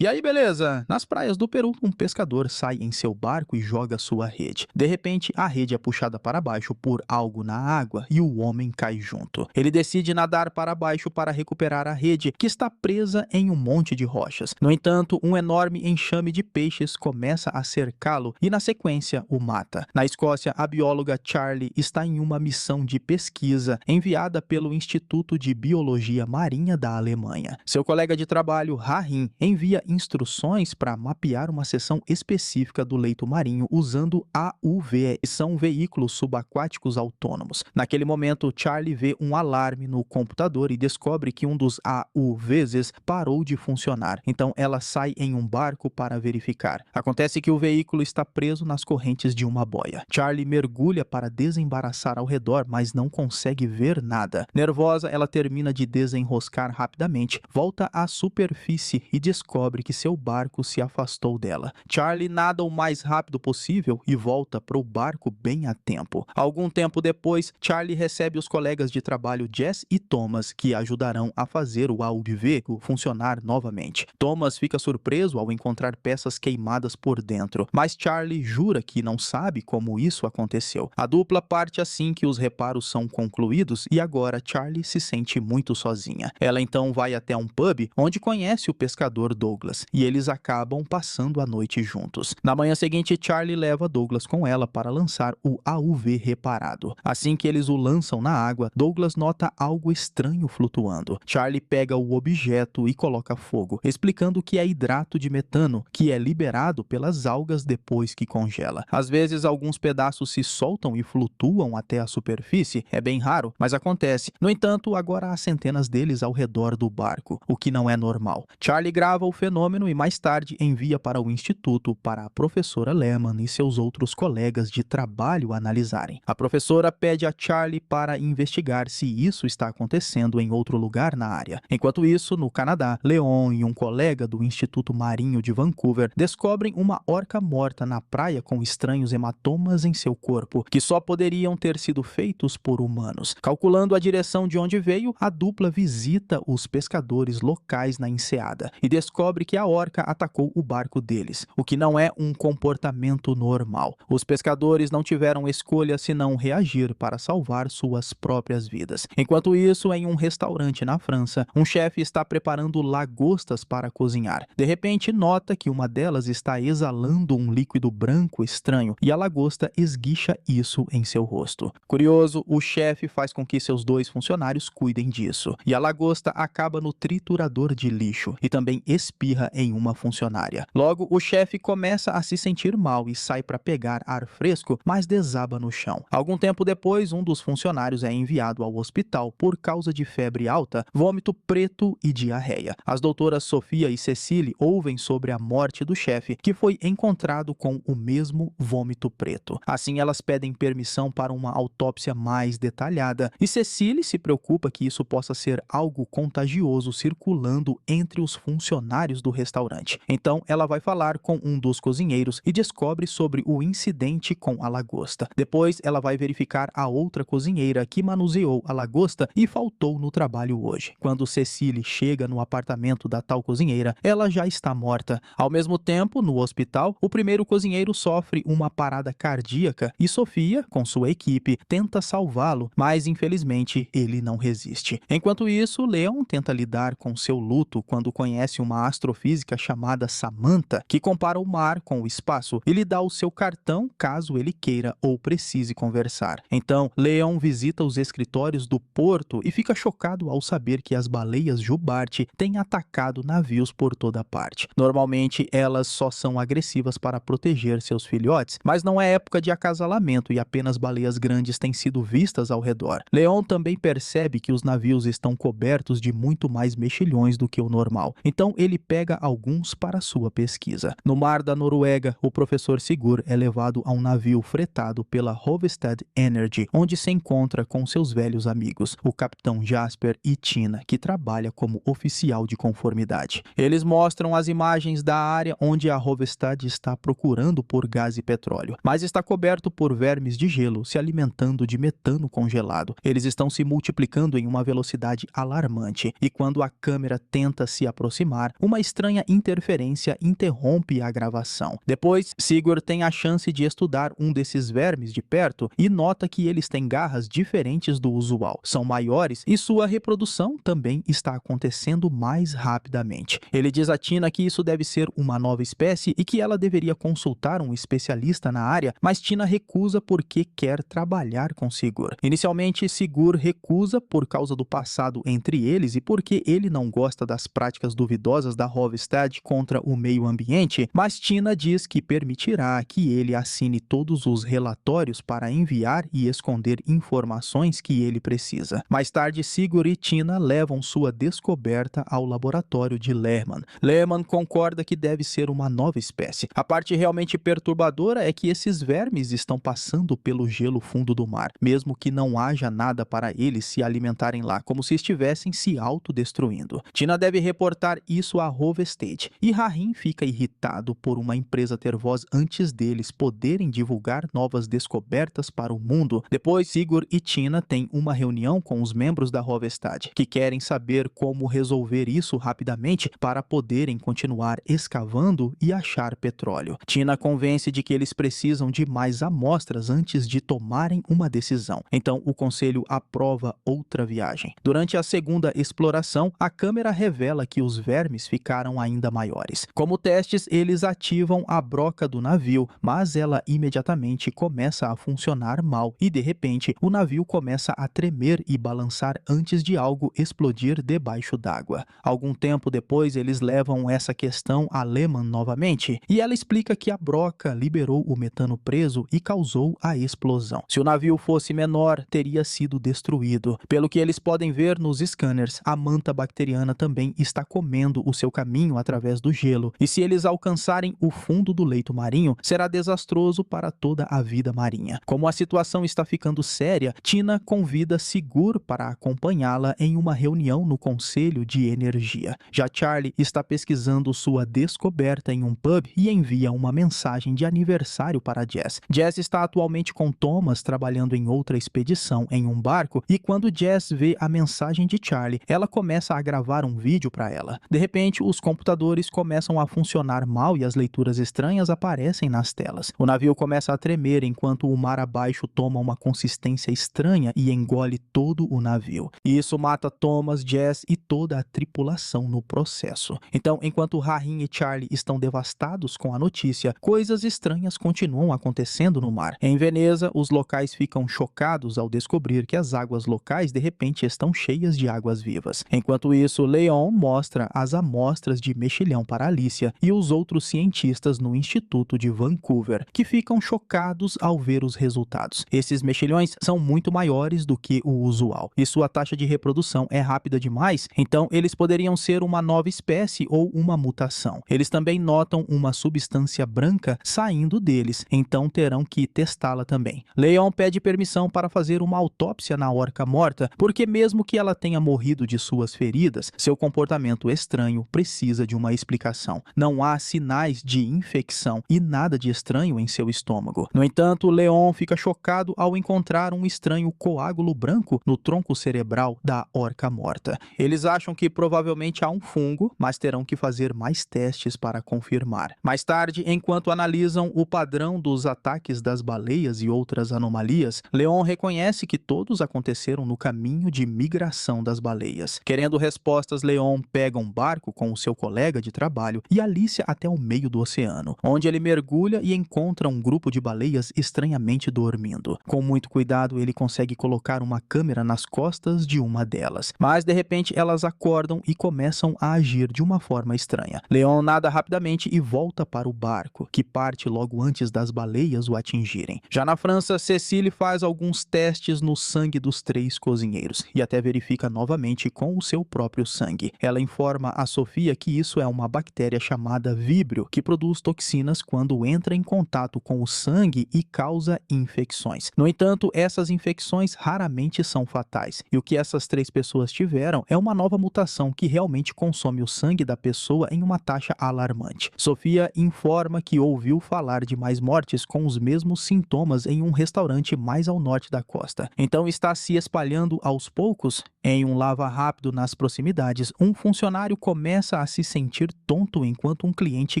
E aí, beleza? Nas praias do Peru, um pescador sai em seu barco e joga sua rede. De repente, a rede é puxada para baixo por algo na água e o homem cai junto. Ele decide nadar para baixo para recuperar a rede, que está presa em um monte de rochas. No entanto, um enorme enxame de peixes começa a cercá-lo e, na sequência, o mata. Na Escócia, a bióloga Charlie está em uma missão de pesquisa enviada pelo Instituto de Biologia Marinha da Alemanha. Seu colega de trabalho, Rahim, envia instruções para mapear uma seção específica do leito marinho usando AUV, que são veículos subaquáticos autônomos. Naquele momento, Charlie vê um alarme no computador e descobre que um dos AUVs parou de funcionar. Então ela sai em um barco para verificar. Acontece que o veículo está preso nas correntes de uma boia. Charlie mergulha para desembaraçar ao redor, mas não consegue ver nada. Nervosa, ela termina de desenroscar rapidamente, volta à superfície e descobre que seu barco se afastou dela. Charlie nada o mais rápido possível e volta para o barco bem a tempo. Algum tempo depois, Charlie recebe os colegas de trabalho Jess e Thomas, que ajudarão a fazer o AUV funcionar novamente. Thomas fica surpreso ao encontrar peças queimadas por dentro, mas Charlie jura que não sabe como isso aconteceu. A dupla parte assim que os reparos são concluídos e agora Charlie se sente muito sozinha. Ela então vai até um pub onde conhece o pescador Douglas e eles acabam passando a noite juntos. Na manhã seguinte, Charlie leva Douglas com ela para lançar o AUV reparado. Assim que eles o lançam na água, Douglas nota algo estranho flutuando. Charlie pega o objeto e coloca fogo, explicando que é hidrato de metano, que é liberado pelas algas depois que congela. Às vezes, alguns pedaços se soltam e flutuam até a superfície, é bem raro, mas acontece. No entanto, agora há centenas deles ao redor do barco, o que não é normal. Charlie grava o fenômeno e mais tarde envia para o instituto para a professora Lehman e seus outros colegas de trabalho analisarem. A professora pede a Charlie para investigar se isso está acontecendo em outro lugar na área. Enquanto isso, no Canadá, Leon e um colega do Instituto Marinho de Vancouver descobrem uma orca morta na praia com estranhos hematomas em seu corpo, que só poderiam ter sido feitos por humanos. Calculando a direção de onde veio, a dupla visita os pescadores locais na enseada e descobre que a orca atacou o barco deles, o que não é um comportamento normal. Os pescadores não tiveram escolha senão reagir para salvar suas próprias vidas. Enquanto isso, em um restaurante na França, um chefe está preparando lagostas para cozinhar. De repente, nota que uma delas está exalando um líquido branco estranho e a lagosta esguicha isso em seu rosto. Curioso, o chefe faz com que seus dois funcionários cuidem disso, e a lagosta acaba no triturador de lixo e também espirra em uma funcionária. Logo, o chefe começa a se sentir mal e sai para pegar ar fresco, mas desaba no chão. Algum tempo depois, um dos funcionários é enviado ao hospital por causa de febre alta, vômito preto e diarreia. As doutoras Sofia e Cecily ouvem sobre a morte do chefe, que foi encontrado com o mesmo vômito preto. Assim, elas pedem permissão para uma autópsia mais detalhada, e Cecily se preocupa que isso possa ser algo contagioso circulando entre os funcionários do restaurante. Então, ela vai falar com um dos cozinheiros e descobre sobre o incidente com a lagosta. Depois, ela vai verificar a outra cozinheira que manuseou a lagosta e faltou no trabalho hoje. Quando Cecily chega no apartamento da tal cozinheira, ela já está morta. Ao mesmo tempo, no hospital, o primeiro cozinheiro sofre uma parada cardíaca e Sofia, com sua equipe, tenta salvá-lo, mas infelizmente ele não resiste. Enquanto isso, Leon tenta lidar com seu luto quando conhece uma astrofísica chamada Samantha, que compara o mar com o espaço e lhe dá o seu cartão caso ele queira ou precise conversar. Então, Leon visita os escritórios do porto e fica chocado ao saber que as baleias jubarte têm atacado navios por toda parte. Normalmente, elas só são agressivas para proteger seus filhotes, mas não é época de acasalamento e apenas baleias grandes têm sido vistas ao redor. Leon também percebe que os navios estão cobertos de muito mais mexilhões do que o normal. Então, ele pega alguns para sua pesquisa. No mar da Noruega, o professor Sigurd é levado a um navio fretado pela Hovestad Energy, onde se encontra com seus velhos amigos, o capitão Jasper e Tina, que trabalha como oficial de conformidade. Eles mostram as imagens da área onde a Hovestad está procurando por gás e petróleo, mas está coberto por vermes de gelo se alimentando de metano congelado. Eles estão se multiplicando em uma velocidade alarmante e quando a câmera tenta se aproximar, uma estranha interferência interrompe a gravação. Depois, Sigurd tem a chance de estudar um desses vermes de perto e nota que eles têm garras diferentes do usual, são maiores e sua reprodução também está acontecendo mais rapidamente. Ele diz a Tina que isso deve ser uma nova espécie e que ela deveria consultar um especialista na área, mas Tina recusa porque quer trabalhar com Sigurd. Inicialmente, Sigurd recusa por causa do passado entre eles e porque ele não gosta das práticas duvidosas da Hovestad contra o meio ambiente, mas Tina diz que permitirá que ele assine todos os relatórios para enviar e esconder informações que ele precisa. Mais tarde, Sigurd e Tina levam sua descoberta ao laboratório de Lehmann. Lehmann concorda que deve ser uma nova espécie. A parte realmente perturbadora é que esses vermes estão passando pelo gelo fundo do mar, mesmo que não haja nada para eles se alimentarem lá, como se estivessem se autodestruindo. Tina deve reportar isso a Hovestad, e Rahim fica irritado por uma empresa ter voz antes deles poderem divulgar novas descobertas para o mundo. Depois, Sigurd e Tina têm uma reunião com os membros da Hovestad, que querem saber como resolver isso rapidamente para poderem continuar escavando e achar petróleo. Tina convence de que eles precisam de mais amostras antes de tomarem uma decisão. Então, o conselho aprova outra viagem. Durante a segunda exploração, a câmera revela que os vermes ficaram ainda maiores. Como testes, eles ativam a broca do navio, mas ela imediatamente começa a funcionar mal e, de repente, o navio começa a tremer e balançar antes de algo explodir debaixo d'água. Algum tempo depois, eles levam essa questão a Lehmann novamente, e ela explica que a broca liberou o metano preso e causou a explosão. Se o navio fosse menor, teria sido destruído. Pelo que eles podem ver nos scanners, a manta bacteriana também está comendo o seu caminho através do gelo, e se eles alcançarem o fundo do leito marinho, será desastroso para toda a vida marinha. Como a situação está ficando séria, Tina convida Sigurd para acompanhá-la em uma reunião no Conselho de Energia. Já Charlie está pesquisando sua descoberta em um pub e envia uma mensagem de aniversário para Jess. Jess está atualmente com Thomas trabalhando em outra expedição em um barco, e quando Jess vê a mensagem de Charlie, ela começa a gravar um vídeo para ela. De repente, os computadores começam a funcionar mal e as leituras estranhas aparecem nas telas. O navio começa a tremer enquanto o mar abaixo toma uma consistência estranha e engole todo o navio. E isso mata Thomas, Jess e toda a tripulação no processo. Então, enquanto Rahim e Charlie estão devastados com a notícia, coisas estranhas continuam acontecendo no mar. Em Veneza, os locais ficam chocados ao descobrir que as águas locais de repente estão cheias de águas vivas. Enquanto isso, Leon mostra as amostras de mexilhão para Alicia e os outros cientistas no Instituto de Vancouver, que ficam chocados ao ver os resultados. Esses mexilhões são muito maiores do que o usual, e sua taxa de reprodução é rápida demais, então eles poderiam ser uma nova espécie ou uma mutação. Eles também notam uma substância branca saindo deles, então terão que testá-la também. Leon pede permissão para fazer uma autópsia na orca morta, porque mesmo que ela tenha morrido de suas feridas, seu comportamento estranho precisa de uma explicação. Não há sinais de infecção e nada de estranho em seu estômago. No entanto, Leon fica chocado ao encontrar um estranho coágulo branco no tronco cerebral da orca morta. Eles acham que provavelmente há um fungo, mas terão que fazer mais testes para confirmar. Mais tarde, enquanto analisam o padrão dos ataques das baleias e outras anomalias, Leon reconhece que todos aconteceram no caminho de migração das baleias. Querendo respostas, Leon pega um barco com o seu colega de trabalho e Alicia até o meio do oceano, onde ele mergulha e encontra um grupo de baleias estranhamente dormindo. Com muito cuidado, ele consegue colocar uma câmera nas costas de uma delas, mas de repente elas acordam e começam a agir de uma forma estranha. Leon nada rapidamente e volta para o barco, que parte logo antes das baleias o atingirem. Já na França, Cecile faz alguns testes no sangue dos 3 cozinheiros e até verifica novamente com o seu próprio sangue. Ela informa a Sofia que isso é uma bactéria chamada víbrio, que produz toxinas quando entra em contato com o sangue e causa infecções. No entanto, essas infecções raramente são fatais, e o que essas 3 pessoas tiveram é uma nova mutação que realmente consome o sangue da pessoa em uma taxa alarmante. Sofia informa que ouviu falar de mais mortes com os mesmos sintomas em um restaurante mais ao norte da costa. Então está se espalhando aos poucos. Em um lava rápido nas proximidades, um funcionário começa começa a se sentir tonto enquanto um cliente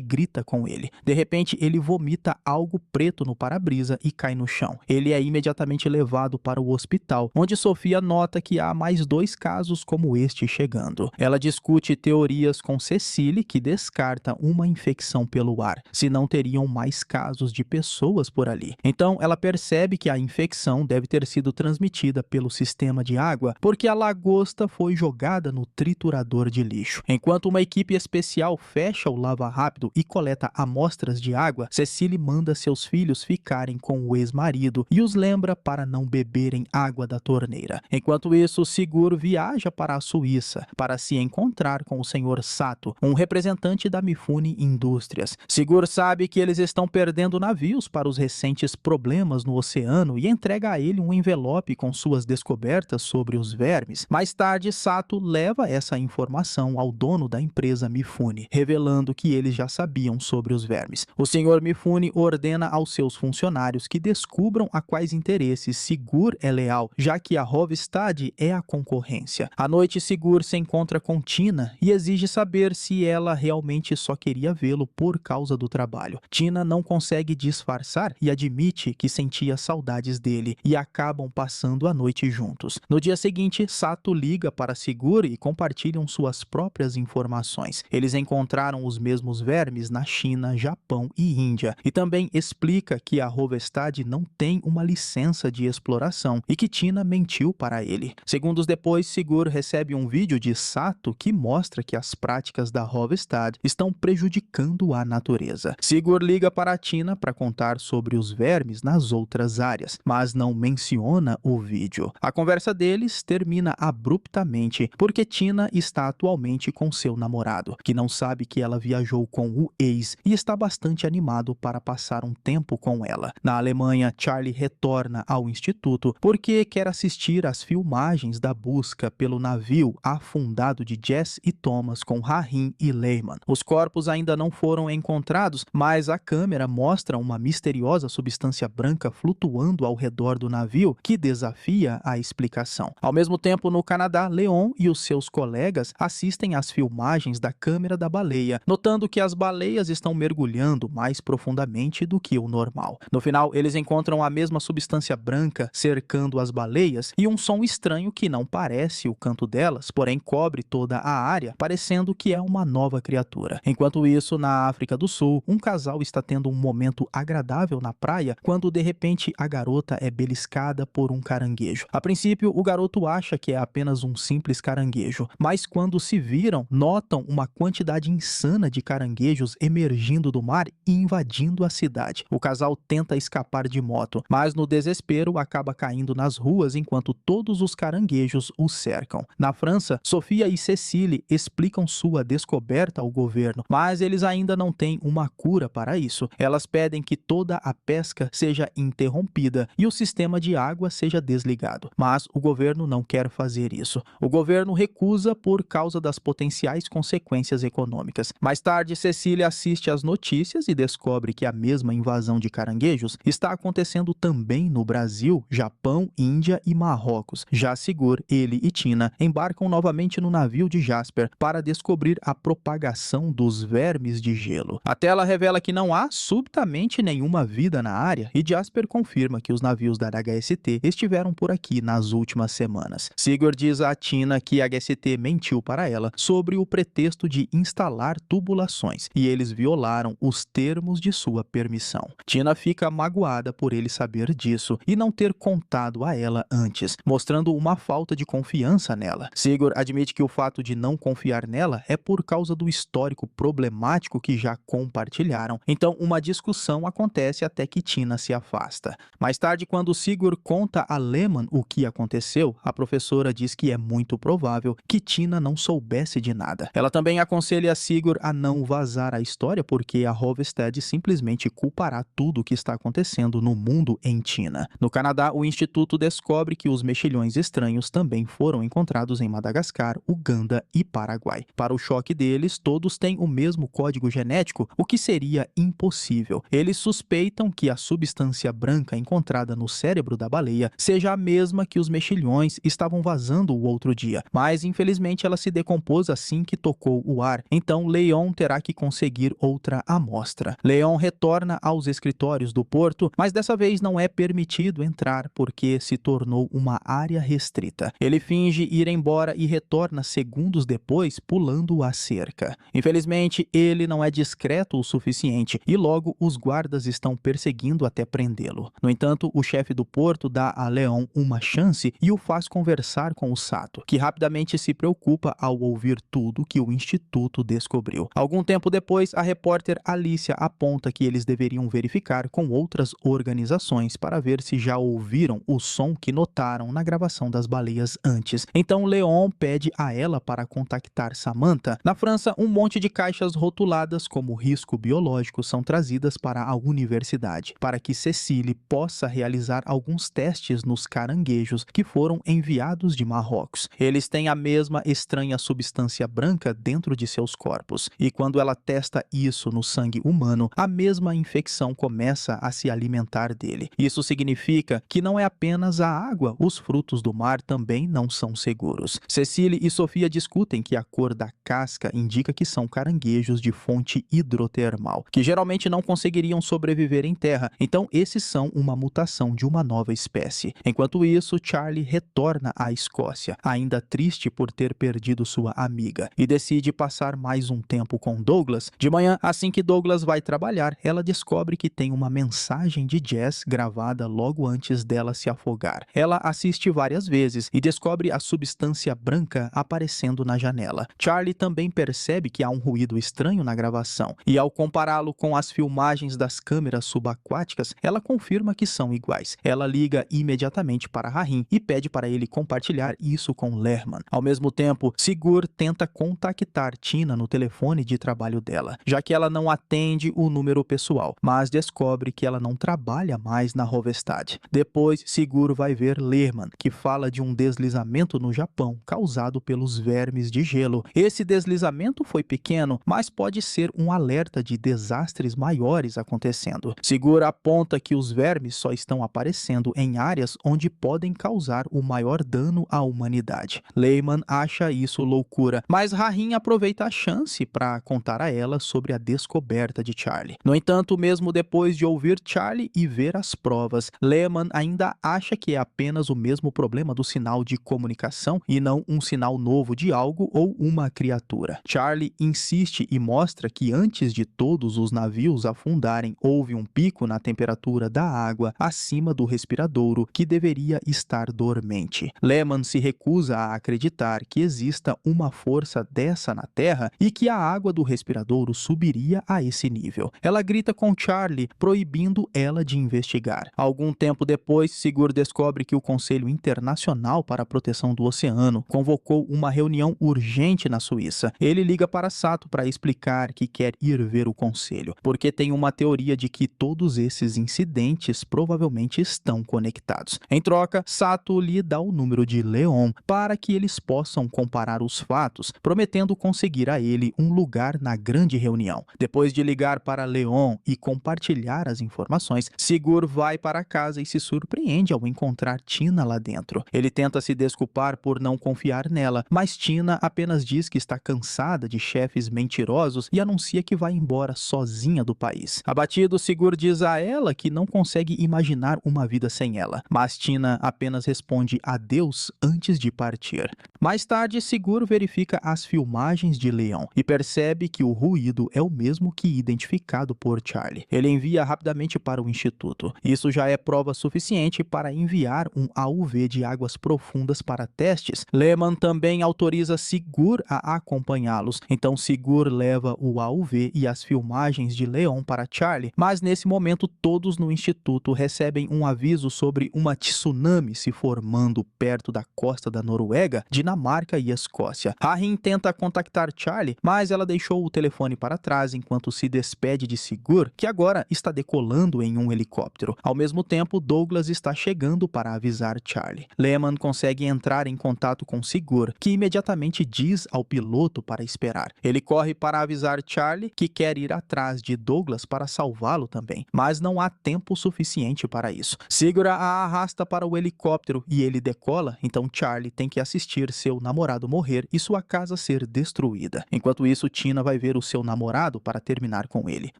grita com ele. De repente, ele vomita algo preto no para-brisa e cai no chão. Ele é imediatamente levado para o hospital, onde Sofia nota que há mais 2 casos como este chegando. Ela discute teorias com Cecily, que descarta uma infecção pelo ar, se não teriam mais casos de pessoas por ali. Então, ela percebe que a infecção deve ter sido transmitida pelo sistema de água, porque a lagosta foi jogada no triturador de lixo. Enquanto uma equipe especial fecha o lava-rápido e coleta amostras de água, Cecily manda seus filhos ficarem com o ex-marido e os lembra para não beberem água da torneira. Enquanto isso, Sigurd viaja para a Suíça para se encontrar com o Sr. Sato, um representante da Mifune Indústrias. Sigurd sabe que eles estão perdendo navios para os recentes problemas no oceano e entrega a ele um envelope com suas descobertas sobre os vermes. Mais tarde, Sato leva essa informação ao dono da empresa Mifune, revelando que eles já sabiam sobre os vermes. O Sr. Mifune ordena aos seus funcionários que descubram a quais interesses Sigurd é leal, já que a Hovstad é a concorrência. À noite, Sigurd se encontra com Tina e exige saber se ela realmente só queria vê-lo por causa do trabalho. Tina não consegue disfarçar e admite que sentia saudades dele e acabam passando a noite juntos. No dia seguinte, Sato liga para Sigurd e compartilham suas próprias informações. Eles encontraram os mesmos vermes na China, Japão e Índia, e também explica que a Hovstad não tem uma licença de exploração e que Tina mentiu para ele. Segundos depois, Sigurd recebe um vídeo de Sato que mostra que as práticas da Hovstad estão prejudicando a natureza. Sigurd liga para Tina para contar sobre os vermes nas outras áreas, mas não menciona o vídeo. A conversa deles termina abruptamente porque Tina está atualmente com seu namorado, que não sabe que ela viajou com o ex e está bastante animado para passar um tempo com ela. Na Alemanha, Charlie retorna ao instituto porque quer assistir às filmagens da busca pelo navio afundado de Jess e Thomas com Rahim e Lehman. Os corpos ainda não foram encontrados, mas a câmera mostra uma misteriosa substância branca flutuando ao redor do navio que desafia a explicação. Ao mesmo tempo, no Canadá, Leon e os seus colegas assistem às filmagens da câmera da baleia, notando que as baleias estão mergulhando mais profundamente do que o normal. No final, eles encontram a mesma substância branca cercando as baleias e um som estranho que não parece o canto delas, porém cobre toda a área, parecendo que é uma nova criatura. Enquanto isso, na África do Sul, um casal está tendo um momento agradável na praia quando de repente a garota é beliscada por um caranguejo. A princípio, o garoto acha que é apenas um simples caranguejo, mas quando se viram, notam uma quantidade insana de caranguejos emergindo do mar e invadindo a cidade. O casal tenta escapar de moto, mas no desespero acaba caindo nas ruas enquanto todos os caranguejos o cercam. Na França, Sofia e Cecily explicam sua descoberta ao governo, mas eles ainda não têm uma cura para isso. Elas pedem que toda a pesca seja interrompida e o sistema de água seja desligado, mas o governo não quer fazer isso. O governo recusa por causa das potenciais consequências econômicas. Mais tarde, Cecily assiste às notícias e descobre que a mesma invasão de caranguejos está acontecendo também no Brasil, Japão, Índia e Marrocos. Já Sigurd, ele e Tina embarcam novamente no navio de Jasper para descobrir a propagação dos vermes de gelo. A tela revela que não há subitamente nenhuma vida na área e Jasper confirma que os navios da HST estiveram por aqui nas últimas semanas. Sigurd diz a Tina que a HST mentiu para ela sobre o pretexto de instalar tubulações e eles violaram os termos de sua permissão. Tina fica magoada por ele saber disso e não ter contado a ela antes, mostrando uma falta de confiança nela. Sigurd admite que o fato de não confiar nela é por causa do histórico problemático que já compartilharam. Então, uma discussão acontece até que Tina se afasta. Mais tarde, quando Sigurd conta a Lehman o que aconteceu, a professora diz que é muito provável que Tina não soubesse de nada. Ela também aconselha Sigurd a não vazar a história porque a Hovstad simplesmente culpará tudo o que está acontecendo no mundo em Tina. No Canadá, o instituto descobre que os mexilhões estranhos também foram encontrados em Madagascar, Uganda e Paraguai. Para o choque deles, todos têm o mesmo código genético, o que seria impossível. Eles suspeitam que a substância branca encontrada no cérebro da baleia seja a mesma que os mexilhões estavam vazando o outro dia, mas infelizmente ela se decompôs assim que tocou o ar, então Leon terá que conseguir outra amostra. Leon retorna aos escritórios do porto, mas dessa vez não é permitido entrar porque se tornou uma área restrita. Ele finge ir embora e retorna segundos depois pulando a cerca. Infelizmente, ele não é discreto o suficiente e logo os guardas estão perseguindo até prendê-lo. No entanto, o chefe do porto dá a Leon uma chance e o faz conversar com o Sato, que rapidamente se preocupa ao ouvir tudo que o instituto descobriu. Algum tempo depois, a repórter Alicia aponta que eles deveriam verificar com outras organizações para ver se já ouviram o som que notaram na gravação das baleias antes. Então Leon pede a ela para contactar Samantha. Na França, um monte de caixas rotuladas como risco biológico são trazidas para a universidade, para que Cecile possa realizar alguns testes nos caranguejos que foram enviados de Marrocos. Eles têm a mesma estranha substância branca dentro de seus corpos, e quando ela testa isso no sangue humano, a mesma infecção começa a se alimentar dele. Isso significa que não é apenas a água, os frutos do mar também não são seguros. Cecile e Sofia discutem que a cor da casca indica que são caranguejos de fonte hidrotermal, que geralmente não conseguiriam sobreviver em terra, então esses são uma mutação de uma nova espécie. Enquanto isso, Charlie retorna à Escócia, ainda triste por ter perdido sua amiga, e decide passar mais um tempo com Douglas. De manhã, assim que Douglas vai trabalhar, ela descobre que tem uma mensagem de Jess gravada logo antes dela se afogar. Ela assiste várias vezes e descobre a substância branca aparecendo na janela. Charlie também percebe que há um ruído estranho na gravação, e ao compará-lo com as filmagens das câmeras subaquáticas, ela confirma que são iguais. Ela liga imediatamente para Rahim e pede para ele compartilhar isso com Lerman. Ao mesmo tempo, Sigur tenta contactar Tina no telefone de trabalho dela, já que ela não atende o número pessoal, mas descobre que ela não trabalha mais na Hovestad. Depois, Sigur vai ver Lerman, que fala de um deslizamento no Japão causado pelos vermes de gelo. Esse deslizamento foi pequeno, mas pode ser um alerta de desastres maiores acontecendo. Sigur aponta que os vermes só estão aparecendo em áreas onde podem causar o maior dano à humanidade. Lehman acha isso loucura, mas Rahim aproveita a chance para contar a ela sobre a descoberta de Charlie. No entanto, mesmo depois de ouvir Charlie e ver as provas, Lehman ainda acha que é apenas o mesmo problema do sinal de comunicação e não um sinal novo de algo ou uma criatura. Charlie insiste e mostra que antes de todos os navios afundarem, houve um pico na temperatura da água acima do respiradouro que deveria estar dormente. Lehman se recusa a acreditar que exista uma força dessa na Terra e que a água do respiradouro subiria a esse nível. Ela grita com Charlie, proibindo ela de investigar. Algum tempo depois, Sigur descobre que o Conselho Internacional para a Proteção do Oceano convocou uma reunião urgente na Suíça. Ele liga para Sato para explicar que quer ir ver o conselho, porque tem uma teoria de que todos esses incidentes provavelmente estão conectados. Em troca, Sato lhe dá o número de Leon para que eles possam comparar os fatos, prometendo conseguir a ele um lugar na grande reunião. Depois de ligar para Leon e compartilhar as informações, Sigur vai para casa e se surpreende ao encontrar Tina lá dentro. Ele tenta se desculpar por não confiar nela, mas Tina apenas diz que está cansada de chefes mentirosos e anuncia que vai embora sozinha do país. Abatido, Sigur diz a ela que não consegue imaginar uma vida sem ela, mas Tina apenas responde adeus antes de partir. Mais tarde, Sigur verifica as filmagens de Leon e percebe que o ruído é o mesmo que identificado por Charlie. Ele envia rapidamente para o instituto. Isso já é prova suficiente para enviar um AUV de águas profundas para testes. Lehman também autoriza Sigur a acompanhá-los, então Sigur leva o AUV e as filmagens de Leon para Charlie, mas nesse momento todos no instituto recebem um aviso sobre uma tsunami se formando perto da costa da Noruega, Dinamarca e Escócia. Rahim tenta contactar Charlie, mas ela deixou o telefone para trás enquanto se despede de Sigur, que agora está decolando em um helicóptero. Ao mesmo tempo, Douglas está chegando para avisar Charlie. Lehman consegue entrar em contato com Sigur, que imediatamente diz ao piloto para esperar. Ele corre para avisar Charlie que quer ir atrás de Douglas para salvá-lo também, mas não há tempo suficiente para isso. Sigur a arrasta para o helicóptero e ele decola, então Charlie tem que assistir seu namorado morrer e sua casa ser ser destruída. Enquanto isso, Tina vai ver o seu namorado para terminar com ele,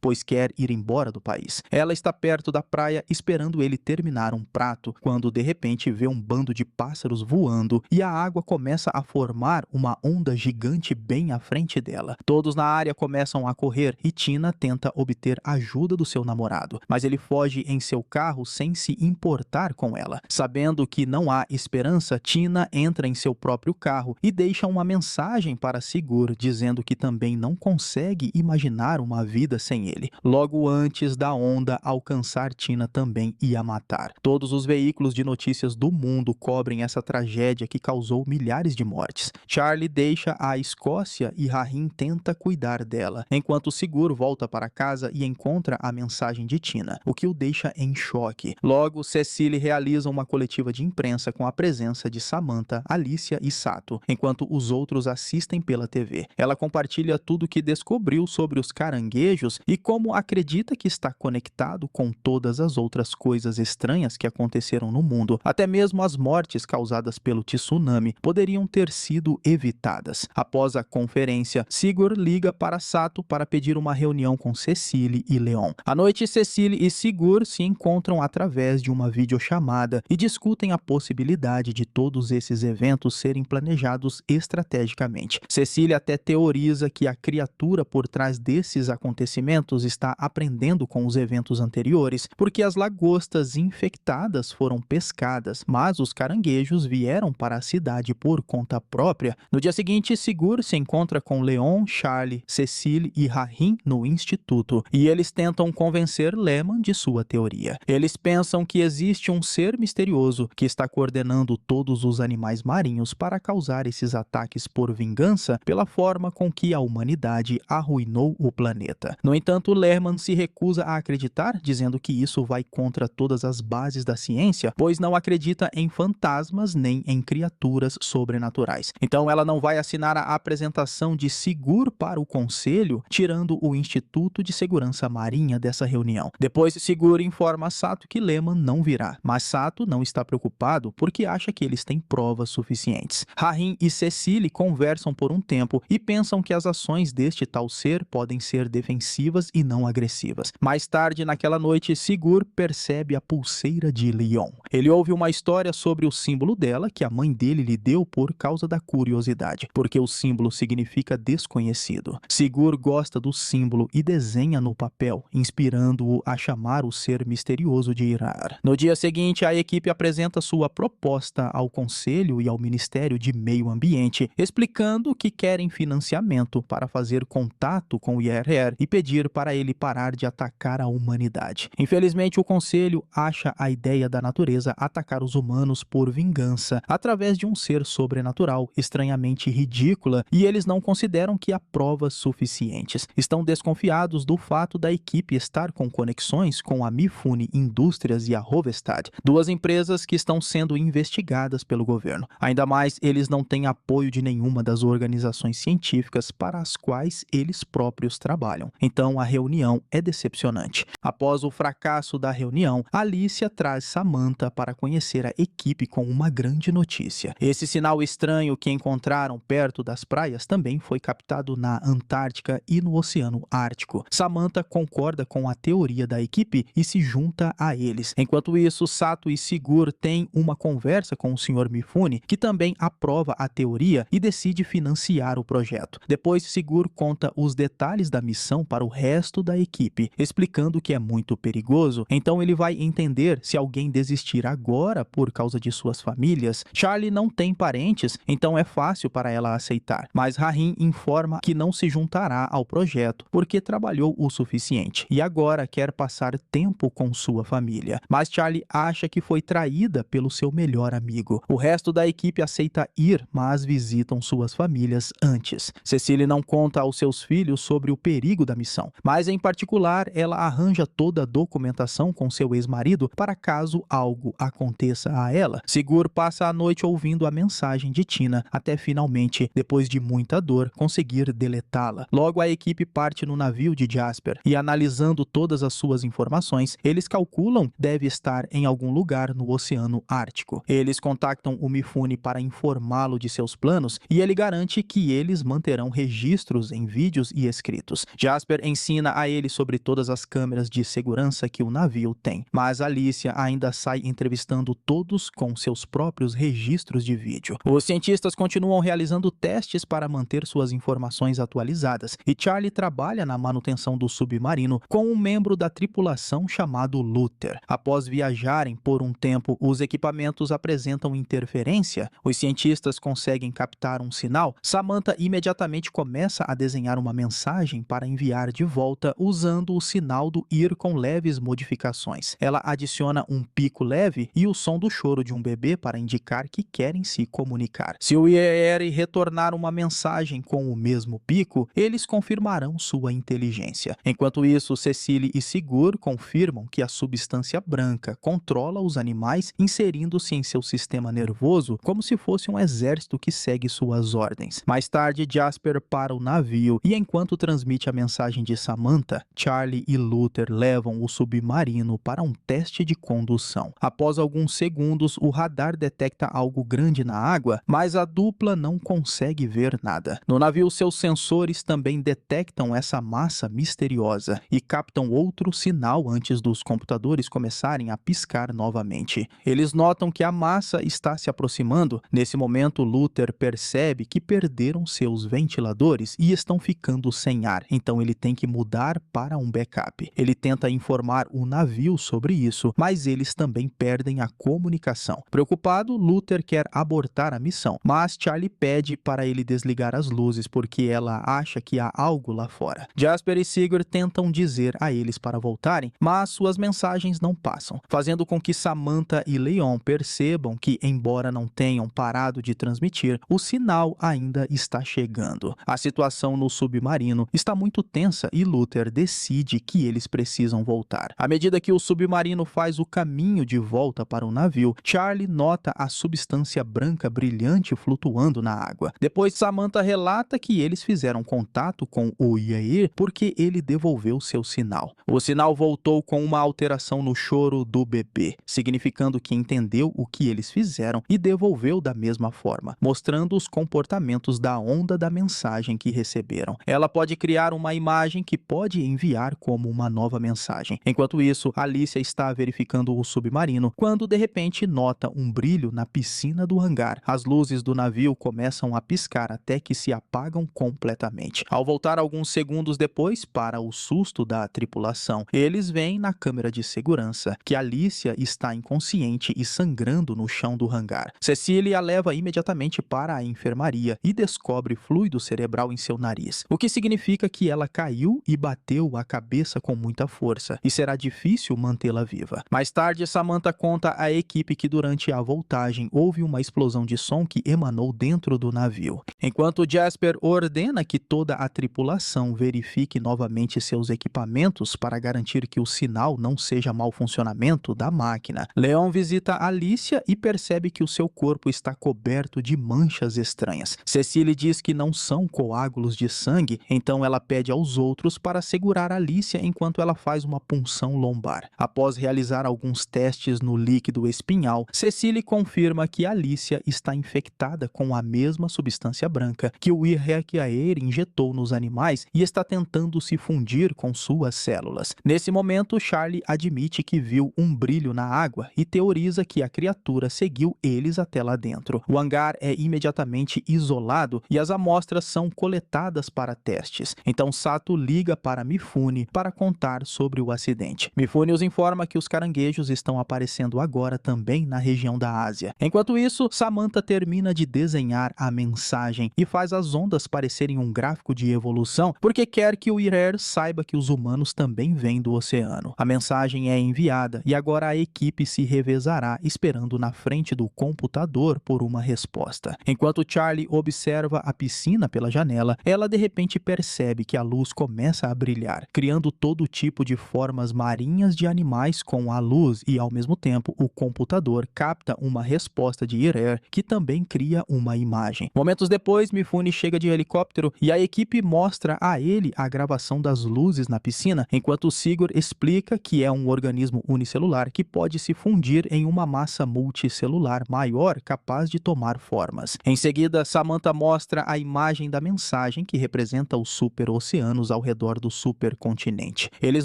pois quer ir embora do país. Ela está perto da praia esperando ele terminar um prato, quando de repente vê um bando de pássaros voando e a água começa a formar uma onda gigante bem à frente dela. Todos na área começam a correr e Tina tenta obter ajuda do seu namorado, mas ele foge em seu carro sem se importar com ela. Sabendo que não há esperança, Tina entra em seu próprio carro e deixa uma mensagem para Sigurd dizendo que também não consegue imaginar uma vida sem ele. Logo antes da onda alcançar Tina também ia matar. Todos os veículos de notícias do mundo cobrem essa tragédia que causou milhares de mortes. Charlie deixa a Escócia e Rahim tenta cuidar dela, enquanto Sigurd volta para casa e encontra a mensagem de Tina, o que o deixa em choque. Logo, Cecily realiza uma coletiva de imprensa com a presença de Samantha, Alicia e Sato, enquanto os outros assistem pela TV. Ela compartilha tudo o que descobriu sobre os caranguejos e como acredita que está conectado com todas as outras coisas estranhas que aconteceram no mundo. Até mesmo as mortes causadas pelo tsunami poderiam ter sido evitadas. Após a conferência, Sigurd liga para Sato para pedir uma reunião com Cecily e Leon. À noite, Cecily e Sigurd se encontram através de uma videochamada e discutem a possibilidade de todos esses eventos serem planejados estrategicamente. Cecily até teoriza que a criatura por trás desses acontecimentos está aprendendo com os eventos anteriores, porque as lagostas infectadas foram pescadas, mas os caranguejos vieram para a cidade por conta própria. No dia seguinte, Sigurd se encontra com Leon, Charlie, Cecily e Rahim no instituto, e eles tentam convencer Lehman de sua teoria. Eles pensam que existe um ser misterioso que está coordenando todos os animais marinhos para causar esses ataques por vingança pela forma com que a humanidade arruinou o planeta. No entanto, Lehman se recusa a acreditar, dizendo que isso vai contra todas as bases da ciência, pois não acredita em fantasmas nem em criaturas sobrenaturais. Então ela não vai assinar a apresentação de Sigurd para o conselho, tirando o Instituto de Segurança Marinha dessa reunião. Depois, Sigurd informa a Sato que Lehman não virá, mas Sato não está preocupado porque acha que eles têm provas suficientes. Rahim e Cecily conversam por um tempo e pensam que as ações deste tal ser podem ser defensivas e não agressivas. Mais tarde, naquela noite, Sigurd percebe a pulseira de Leon. Ele ouve uma história sobre o símbolo dela que a mãe dele lhe deu por causa da curiosidade, porque o símbolo significa desconhecido. Sigurd gosta do símbolo e desenha no papel, inspirando-o a chamar o ser misterioso de Irar. No dia seguinte, a equipe apresenta sua proposta ao Conselho e ao Ministério de Meio Ambiente, explicando que querem financiamento para fazer contato com o IRR e pedir para ele parar de atacar a humanidade. Infelizmente, o Conselho acha a ideia da natureza atacar os humanos por vingança através de um ser sobrenatural estranhamente ridícula e eles não consideram que há provas suficientes. Estão desconfiados do fato da equipe estar com conexões com a Mifune Indústrias e a Rovestad, duas empresas que estão sendo investigadas pelo governo. Ainda mais, eles não têm apoio de nenhuma das organizações científicas para as quais eles próprios trabalham. Então, a reunião é decepcionante. Após o fracasso da reunião, Alicia traz Samantha para conhecer a equipe com uma grande notícia. Esse sinal estranho que encontraram perto das praias também foi captado na Antártica e no Oceano Ártico. Samantha concorda com a teoria da equipe e se junta a eles. Enquanto isso, Sato e Sigurd têm uma conversa com o Sr. Mifune, que também aprova a teoria e decide financiar o projeto. Depois, Sigurd conta os detalhes da missão para o resto da equipe, explicando que é muito perigoso, então ele vai entender se alguém desistir agora por causa de suas famílias. Charlie não tem parentes, então é fácil para ela aceitar, mas Rahim informa que não se juntará ao projeto porque trabalhou o suficiente e agora quer passar tempo com sua família. Mas Charlie acha que foi traída pelo seu melhor amigo. O resto da equipe aceita ir, mas visitam suas famílias antes. Cecily não conta aos seus filhos sobre o perigo da missão, mas em particular ela arranja toda a documentação com seu ex-marido para caso algo aconteça a ela. Sigurd passa a noite ouvindo a mensagem de Tina, até finalmente, depois de muita dor, conseguir deletá-la. Logo a equipe parte no navio de Jasper e analisando todas as suas informações, eles calculam deve estar em algum lugar no Oceano Ártico. Eles contactam o Mifune para informá-lo de seus planos e ele garante garante que eles manterão registros em vídeos e escritos. Jasper ensina a ele sobre todas as câmeras de segurança que o navio tem, mas Alicia ainda sai entrevistando todos com seus próprios registros de vídeo. Os cientistas continuam realizando testes para manter suas informações atualizadas, e Charlie trabalha na manutenção do submarino com um membro da tripulação chamado Luther. Após viajarem por um tempo, os equipamentos apresentam interferência. Os cientistas conseguem captar um sinal. Samantha imediatamente começa a desenhar uma mensagem para enviar de volta usando o sinal do IR com leves modificações. Ela adiciona um pico leve e o som do choro de um bebê para indicar que querem se comunicar. Se o IR retornar uma mensagem com o mesmo pico, eles confirmarão sua inteligência. Enquanto isso, Cecily e Sigurd confirmam que a substância branca controla os animais, inserindo-se em seu sistema nervoso como se fosse um exército que segue suas ordens. Mais tarde, Jasper para o navio e, enquanto transmite a mensagem de Samantha, Charlie e Luther levam o submarino para um teste de condução. Após alguns segundos, o radar detecta algo grande na água, mas a dupla não consegue ver nada. No navio, seus sensores também detectam essa massa misteriosa e captam outro sinal antes dos computadores começarem a piscar novamente. Eles notam que a massa está se aproximando. Nesse momento, Luther percebe que perderam seus ventiladores e estão ficando sem ar, então ele tem que mudar para um backup. Ele tenta informar o navio sobre isso, mas eles também perdem a comunicação. Preocupado, Luther quer abortar a missão, mas Charlie pede para ele desligar as luzes porque ela acha que há algo lá fora. Jasper e Sigurd tentam dizer a eles para voltarem, mas suas mensagens não passam, fazendo com que Samantha e Leon percebam que, embora não tenham parado de transmitir, o sinal ainda está chegando. A situação no submarino está muito tensa e Luther decide que eles precisam voltar. À medida que o submarino faz o caminho de volta para o navio, Charlie nota a substância branca brilhante flutuando na água. Depois, Samantha relata que eles fizeram contato com o Yair porque ele devolveu seu sinal. O sinal voltou com uma alteração no choro do bebê, significando que entendeu o que eles fizeram e devolveu da mesma forma, mostrando os comportamentos da onda da mensagem que receberam. Ela pode criar uma imagem que pode enviar como uma nova mensagem. Enquanto isso, Alicia está verificando o submarino quando de repente nota um brilho na piscina do hangar. As luzes do navio começam a piscar até que se apagam completamente. Ao voltar alguns segundos depois, para o susto da tripulação, eles veem na câmera de segurança que Alicia está inconsciente e sangrando no chão do hangar. Cecily a leva imediatamente para a enfermaria e descobre fluido cerebral em seu nariz, o que significa que ela caiu e bateu a cabeça com muita força e será difícil mantê-la viva. Mais tarde, Samantha conta à equipe que durante a voltagem houve uma explosão de som que emanou dentro do navio. Enquanto Jasper ordena que toda a tripulação verifique novamente seus equipamentos para garantir que o sinal não seja mau funcionamento da máquina, Leon visita Alicia e percebe que o seu corpo está coberto de manchas estranhas. Cecily diz que não são coágulos de sangue, então ela pede aos outros para segurar Alicia enquanto ela faz uma punção lombar. Após realizar alguns testes no líquido espinhal, Cecily confirma que Alicia está infectada com a mesma substância branca que o Irrequiaer injetou nos animais e está tentando se fundir com suas células. Nesse momento, Charlie admite que viu um brilho na água e teoriza que a criatura seguiu eles até lá dentro. O hangar é imediatamente isolado e as amostras são coletadas para testes. Então Sato liga para Mifune para contar sobre o acidente. Mifune os informa que os caranguejos estão aparecendo agora também na região da Ásia. Enquanto isso, Samantha termina de desenhar a mensagem e faz as ondas parecerem um gráfico de evolução porque quer que o Irer saiba que os humanos também vêm do oceano. A mensagem é enviada e agora a equipe se revezará esperando na frente do computador por uma resposta. Enquanto Charlie observa a piscina pela janela, ela de repente percebe que a luz começa a brilhar, criando todo tipo de formas marinhas de animais com a luz e, ao mesmo tempo, o computador capta uma resposta de Irer que também cria uma imagem. Momentos depois, Mifune chega de helicóptero e a equipe mostra a ele a gravação das luzes na piscina, enquanto Sigurd explica que é um organismo unicelular que pode se fundir em uma massa multicelular maior capaz de tomar formas. Em seguida, Samantha Samantha mostra a imagem da mensagem que representa os superoceanos ao redor do supercontinente. Eles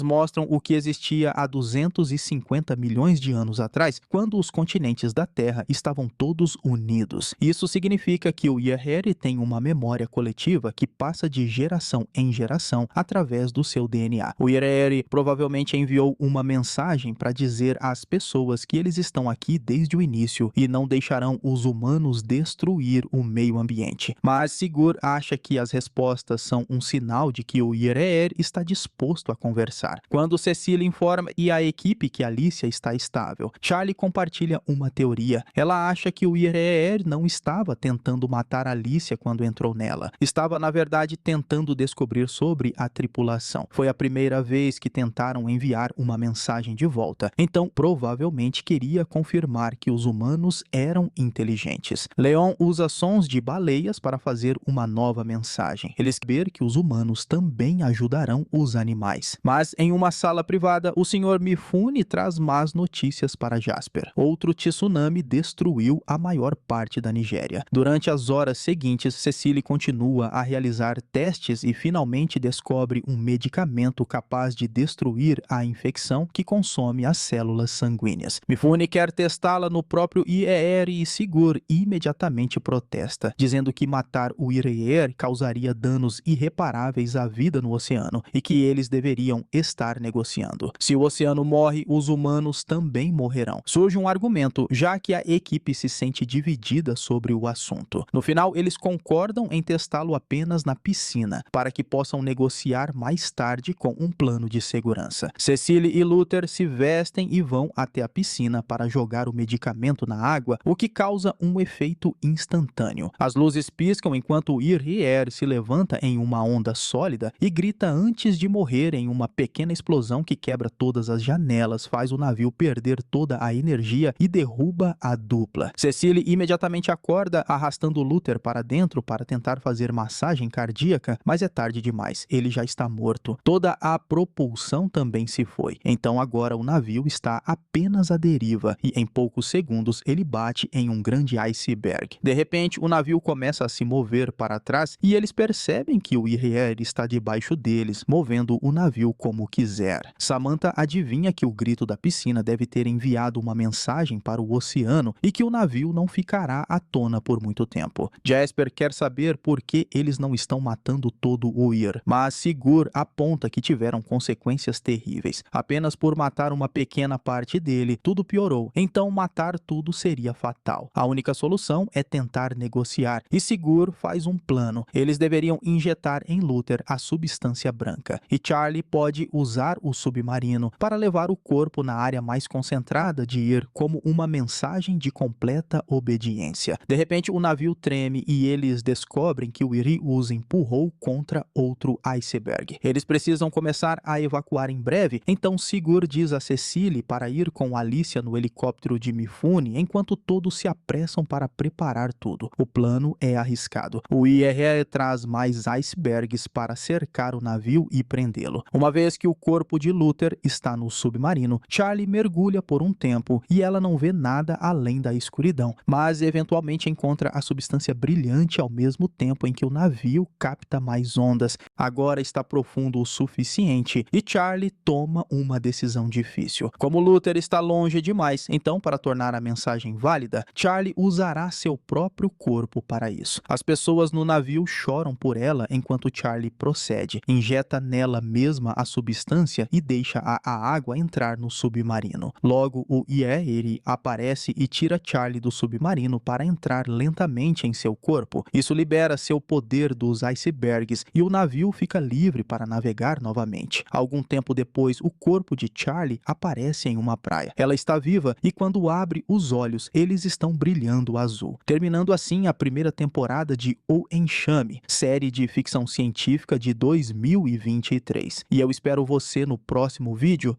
mostram o que existia há 250 milhões de anos atrás, quando os continentes da Terra estavam todos unidos. Isso significa que o Irheri tem uma memória coletiva que passa de geração em geração através do seu DNA. O Irheri provavelmente enviou uma mensagem para dizer às pessoas que eles estão aqui desde o início e não deixarão os humanos destruir o meio ambiente. Mas Sigurd acha que as respostas são um sinal de que o Irheri está disposto a conversar. Quando Cecily informa e a equipe que Alicia está estável, Charlie compartilha uma teoria. Ela acha que o Irheri não estava tentando matar Alicia quando entrou nela. Estava, na verdade, tentando descobrir sobre a tripulação. Foi a primeira vez que tentaram enviar uma mensagem de volta. Então, provavelmente queria confirmar que os humanos eram inteligentes. Leon usa sons de baleias para fazer uma nova mensagem. Eles querem ver que os humanos também ajudarão os animais. Mas em uma sala privada, o Sr. Mifune traz más notícias para Jasper. Outro tsunami destruiu a maior parte da Nigéria. Durante as horas seguintes, Cecily continua a realizar testes e finalmente descobre um medicamento capaz de destruir a infecção que consome as células sanguíneas. Mifune quer testá-la no próprio Irheri e Sigurd imediatamente protesta, dizendo que matar o Irheri causaria danos irreparáveis à vida no oceano e que eles deveriam estar negociando. Se o oceano morre, os humanos também morrerão. Surge um argumento, já que a equipe se sente dividida sobre o assunto. No final, eles concordam em testá-lo apenas na piscina, para que possam negociar mais tarde com um plano de segurança. Cecily e Luther se vestem e vão até a piscina para jogar o medicamento na água, o que causa um efeito instantâneo. As luzes piscam enquanto Irheri se levanta em uma onda sólida e grita antes de morrer em uma pequena explosão que quebra todas as janelas, faz o navio perder toda a energia e derruba a dupla. Cecily imediatamente acorda, arrastando Luther para dentro para tentar fazer massagem cardíaca, mas é tarde demais. Ele já está morto. Toda a propulsão também se foi. Então agora o navio está apenas à deriva e em poucos segundos ele bate em um grande iceberg. De repente, o navio começa a se mover para trás e eles percebem que o Irheri está debaixo deles, movendo o navio como quiser. Samantha adivinha que o grito da piscina deve ter enviado uma mensagem para o oceano e que o navio não ficará à tona por muito tempo. Jasper quer saber por que eles não estão matando todo o Ir, mas Sigurd aponta que tiveram consequências terríveis. Apenas por matar uma pequena parte dele, tudo piorou. Então matar tudo seria fatal. A única solução é tentar negociar, e Sigurd faz um plano. Eles deveriam injetar em Luther a substância branca, e Charlie pode usar o submarino para levar o corpo na área mais concentrada de Ir como uma mensagem de completa obediência. De repente, o navio treme e eles descobrem que o Iri os empurrou contra outro iceberg. Eles precisam começar a evacuar em breve, então Sigurd diz a Cecily para ir com Alicia no helicóptero de Mifune, enquanto todos se apressam para preparar tudo. O plano é arriscado. O IRE traz mais icebergs para cercar o navio e prendê-lo. Uma vez que o corpo de Luther está no submarino, Charlie mergulha por um tempo e ela não vê nada além da escuridão, mas eventualmente encontra a substância brilhante ao mesmo tempo em que o navio capta mais ondas. Agora está profundo o suficiente e Charlie toma uma decisão difícil. Como Luther está longe demais, então para tornar a mensagem válida, Charlie usará seu próprio corpo para isso. As pessoas no navio choram por ela enquanto Charlie procede, injeta nela mesma a substância e deixa a água entrar no submarino. Logo, o Irheri aparece e tira Charlie do submarino para entrar lentamente em seu corpo. Isso libera seu poder dos icebergs e o navio fica livre para navegar novamente. Algum tempo depois, o corpo de Charlie aparece em uma praia. Ela está viva e quando abre os olhos, eles estão brilhando azul. Terminando assim a primeira temporada de O Enxame, série de ficção científica de 2023. E eu espero você no próximo vídeo